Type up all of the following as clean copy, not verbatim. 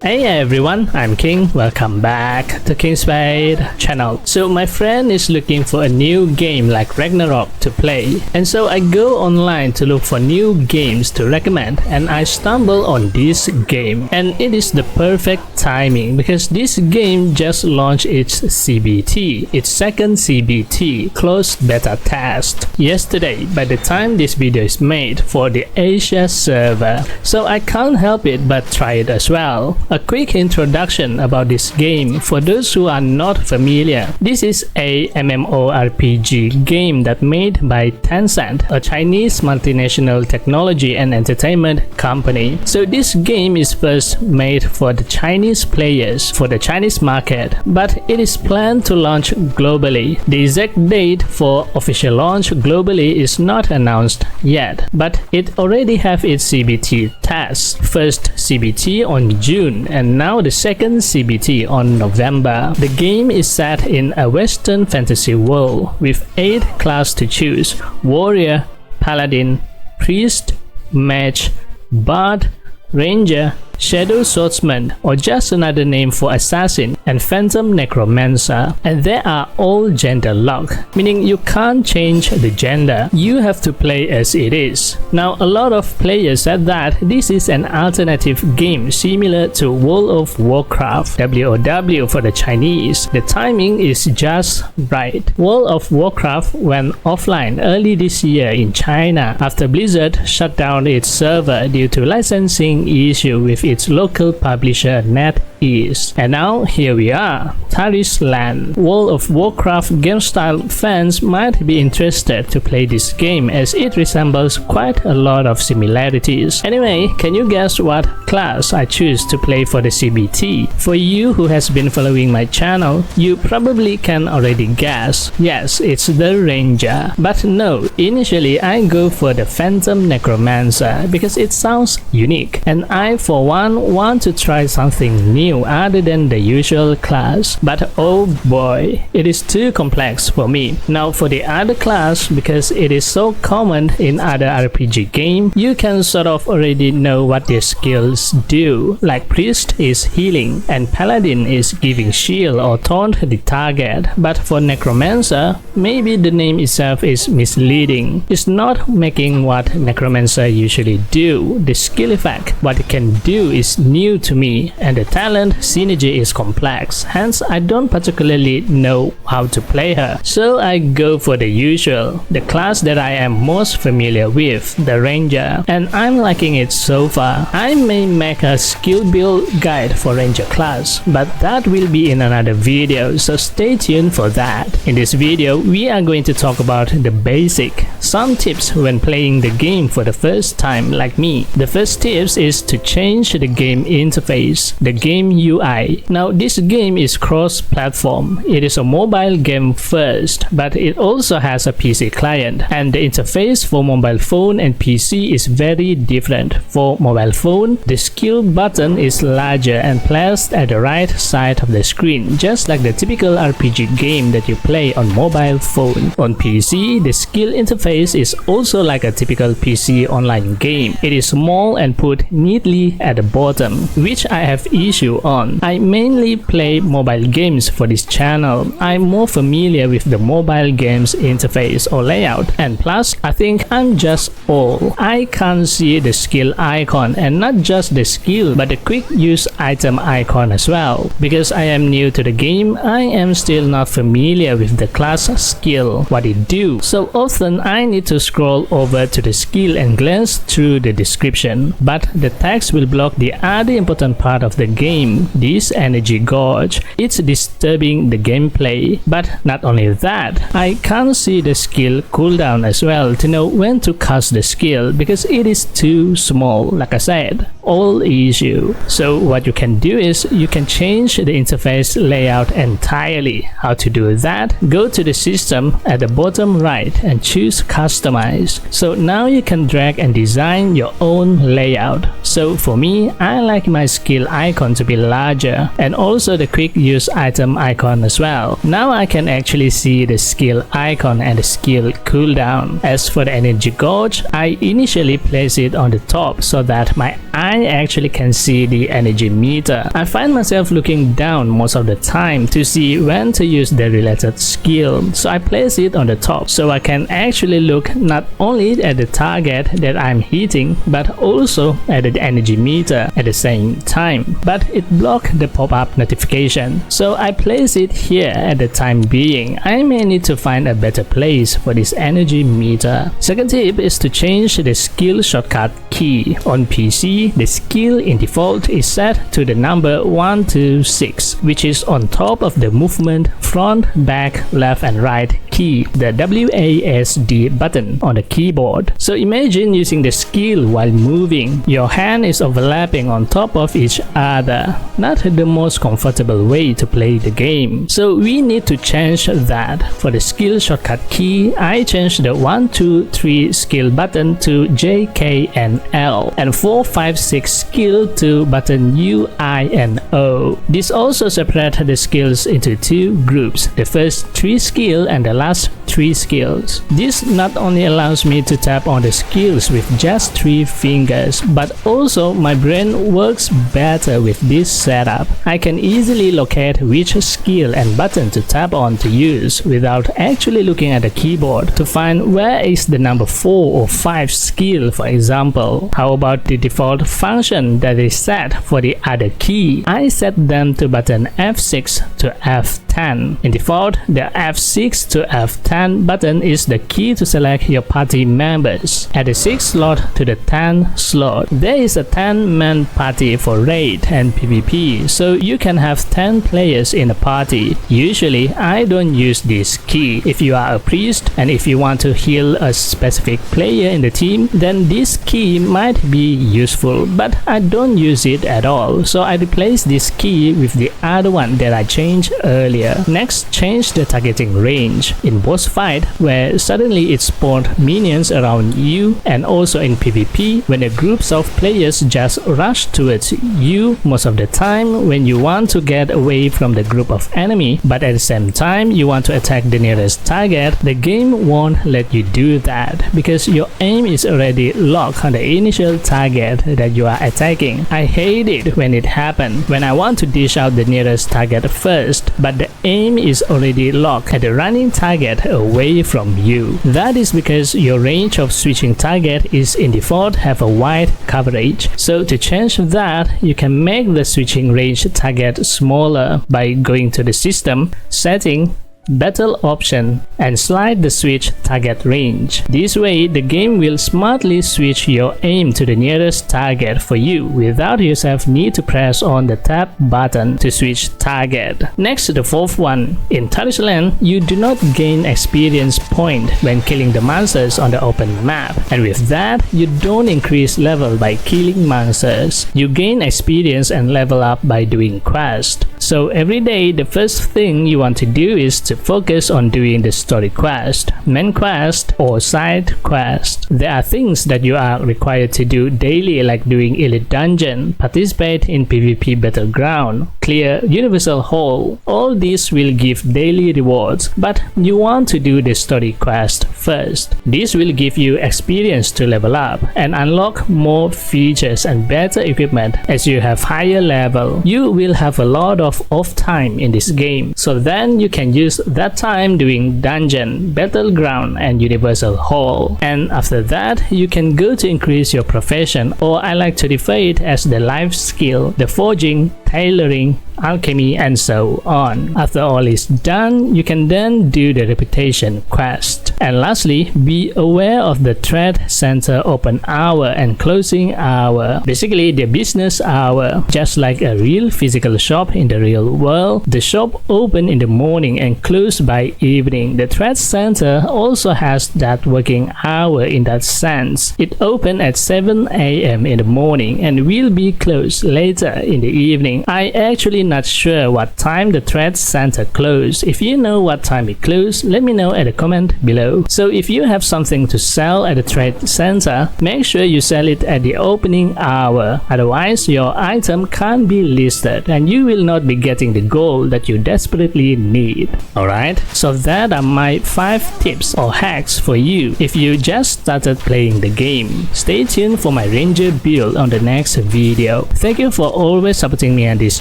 Hey everyone, I'm King. Welcome back to Kingspade channel. So my friend is looking for a new game like Ragnarok to play, and so I go online to look for new games to recommend, and I stumble on this game, and it is the perfect timing because this game just launched its CBT, its second CBT closed beta test yesterday by the time this video is made for the Asia server, so I can't help it but try it as well. A quick introduction about this game for those who are not familiar. This is a MMORPG game that made by Tarisland, a Chinese multinational technology and entertainment company. So this game is first made for the Chinese players, for the Chinese market, but it is planned to launch globally. The exact date for official launch globally is not announced yet, but it already have its CBT test. First CBT on June, and now the second CBT on November. The game is set in a Western fantasy world with 8 classes to choose: warrior, paladin, priest, mage, bard, ranger, shadow swordsman, or just another name for assassin, and phantom necromancer. And they are all gender locked, meaning you can't change the gender. You have to play as it is. Now a lot of players said that this is an alternative game similar to World of Warcraft, WoW for the Chinese. The timing is just right. World of Warcraft went offline early this year in China after Blizzard shut down its server due to licensing issue with its local publisher NetEase. And now here we are, Tarisland. World of Warcraft game style fans might be interested to play this game as it resembles quite a lot of similarities. Anyway, can you guess what class I choose to play for the CBT? For you who has been following my channel, you probably can already guess. Yes, it's the ranger. But no, initially I go for the phantom necromancer because it sounds unique, and I for one want to try something new other than the usual class. But oh boy, it is too complex for me. Now for the other class, because it is so common in other RPG game, you can sort of already know what their skills do. Like priest is healing and paladin is giving shield or taunt the target. But for necromancer, maybe the name itself is misleading. It's not making what necromancer usually do. The skill effect, what it can do, is new to me, and the talent synergy is complex, hence I don't particularly know how to play her. So I go for the usual, the class that I am most familiar with, the ranger, and I'm liking it so far. I may make a skill build guide for ranger class, but that will be in another video, so stay tuned for that. In this video we are going to talk about the basic, some tips when playing the game for the first time like me. The first tips is to change the game interface, the game UI. Now this game is cross-platform. It is a mobile game first, but it also has a PC client, and the interface for mobile phone and PC is very different. For mobile phone, the skill button is larger and placed at the right side of the screen, just like the typical RPG game that you play on mobile phone. On PC, the skill interface is also like a typical PC online game. It is small and put neatly at the bottom, which I have issue on. I mainly play mobile games for this channel. I'm more familiar with the mobile games interface or layout, and plus I think I'm just old. I can't see the skill icon, and not just the skill but the quick use item icon as well. Because I am new to the game, I am still not familiar with the class skill, what it do. So often I need to scroll over to the skill and glance through the description, but the text will block the other important part of the game, this energy gauge. It's disturbing the gameplay. But not only that, I can't see the skill cooldown as well to know when to cast the skill because it is too small. Like I said, all issue. So what you can do is you can change the interface layout entirely. How to do that? Go to the system at the bottom right and choose customize. So now you can drag and design your own layout. So for me, me, I like my skill icon to be larger and also the quick use item icon as well. Now I can actually see the skill icon and the skill cooldown. As for the energy gauge, I initially place it on the top so that my eye actually can see the energy meter. I find myself looking down most of the time to see when to use the related skill, so I place it on the top so I can actually look not only at the target that I'm hitting but also at the energy meter at the same time. But it blocked the pop-up notification, so I place it here at the time being. I may need to find a better place for this energy meter. Second tip is to change the skill shortcut key. On PC, the skill in default is set to the number 1 to 6, which is on top of the movement front, back, left and right key, the WASD button on the keyboard. So imagine using the skill while moving. Your hand is overlapping on top of each other. Not the most comfortable way to play the game. So we need to change that. For the skill shortcut key, I changed the 1, 2, 3 skill button to J, K and L, and 4, 5, 6 skill to button U, I and O. This also separates the skills into two groups, the first 3 skill and the last 3 skills. This not only allows me to tap on the skills with just 3 fingers, but also my brain works better with this setup. I can easily locate which skill and button to tap on to use without actually looking at the keyboard to find where is the number 4 or 5 skill, for example. How about the default function that is set for the other key? I set them to button F6 to F10. In default, the F6 to F10 button is the key to select your party members. At the 6th slot to the 10th slot, there is a 10-man party for raid and PvP, so you can have 10 players in a party. Usually, I don't use this key. If you are a priest and if you want to heal a specific player in the team, then this key might be useful, but I don't use it at all, so I replace this key with the other one that I changed earlier. Next, change the targeting range. In boss fight, where suddenly it spawned minions around you, and also in PvP, when a groups of players just rush towards you, most of the time when you want to get away from the group of enemy, but at the same time you want to attack the nearest target, the game won't let you do that because your aim is already locked on the initial target that you are attacking. I hate it when it happens, when I want to dish out the nearest target first, but the aim is already locked at the running target away from you. That is because your range of switching target is in default have a wide coverage. So to change that, you can make the switching range target smaller by going to the system, setting, battle option and slide the switch target range. This way the game will smartly switch your aim to the nearest target for you without yourself need to press on the tab button to switch target. Next, the fourth one. In Tarisland, you do not gain experience point when killing the monsters on the open map, and with that you don't increase level by killing monsters. You gain experience and level up by doing quests. So every day the first thing you want to do is to focus on doing the story quest, main quest or side quest. There are things that you are required to do daily, like doing elite dungeon, participate in PvP battleground, clear universal hall. All these will give daily rewards, but you want to do the story quest first. This will give you experience to level up and unlock more features and better equipment. As you have higher level, you will have a lot of off time in this game, so then you can use that time doing dungeon, battleground and universal hall. And after that you can go to increase your profession, or I like to refer it as the life skill, the forging, tailoring, alchemy and so on. After all is done, you can then do the reputation quest. And lastly, be aware of the trade center open hour and closing hour, basically the business hour. Just like a real physical shop in the real world, the shop open in the morning and closed by evening. The trade center also has that working hour in that sense. It open at 7 AM in the morning and will be closed later in the evening. I actually actually not sure what time the trade center closed. If you know what time it closed, let me know at the comment below. So if you have something to sell at the trade center, make sure you sell it at the opening hour. Otherwise, your item can't be listed and you will not be getting the gold that you desperately need. Alright, so that are my 5 tips or hacks for you if you just started playing the game. Stay tuned for my ranger build on the next video. Thank you for always supporting me on this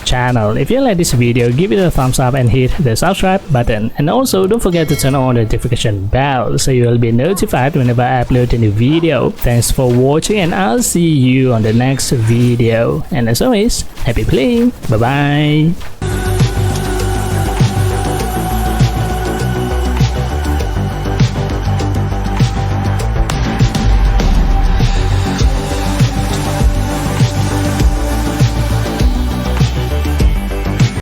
channel. If you like this video, give it a thumbs up and hit the subscribe button. And also don't forget to turn on the notification bell so you will be notified whenever I upload a new video. Thanks for watching and I'll see you on the next video. And as always, happy playing. Bye bye.